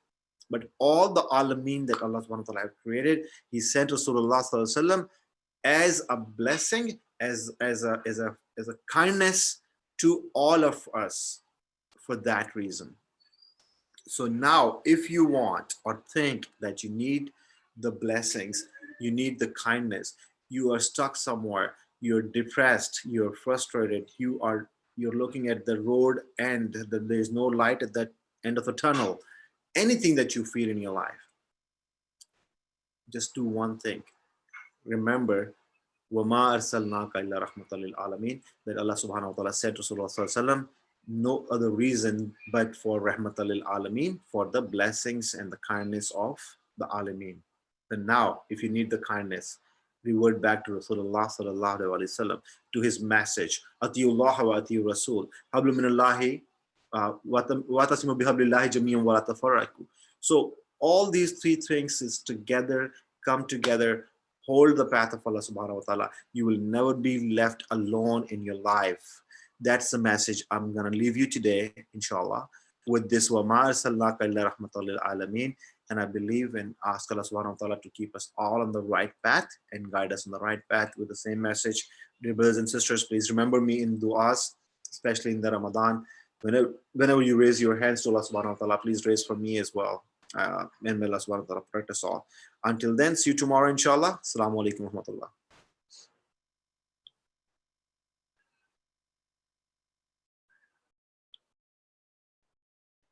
But all the Alameen that Allah subhanahu wa ta'ala have created, He sent Rasulullah sallallahu alaihi wasallam as a blessing, as a kindness to all of us for that reason. So now, if you want or think that you need the blessings, you need the kindness, you are stuck somewhere, you're depressed, you're frustrated, you're looking at the road and there's no light at that end of the tunnel, anything that you feel in your life, just do one thing. Remember, وَمَا أَرْسَلْنَاكَ إِلَّا رَحْمَةً لِلْعَالَمِينَ, that Allah subhanahu wa ta'ala said to Rasulullah sallallahu alaihi wasallam, no other reason but for rahmatan lil alameen, for the blessings and the kindness of the alameen. And now, if you need the kindness, revert back to Rasulullah sallallahu alaihi wasallam, to his message. Atiyullah wa atiyu Rasul. Hablu minallahi wa tasimu bihablillahi jamiyan wa la tafarraqu. So all these three things is together, come together. Hold the path of Allah subhanahu wa ta'ala. You will never be left alone in your life. That's the message I'm going to leave you today, inshallah, with this وَمَا أَرْسَلْنَاكَ إِلَّا رَحْمَةً لِلْعَالَمِينَ. And I believe and ask Allah subhanahu wa ta'ala to keep us all on the right path and guide us on the right path with the same message. Dear brothers and sisters, please remember me in du'as, especially in the Ramadan. Whenever you raise your hands to Allah subhanahu wa ta'ala, please raise for me as well. And may Allah subhanahu wa ta'ala protect us all. Until then, see you tomorrow, inshallah. Assalamu alaikum wa rahmatullah.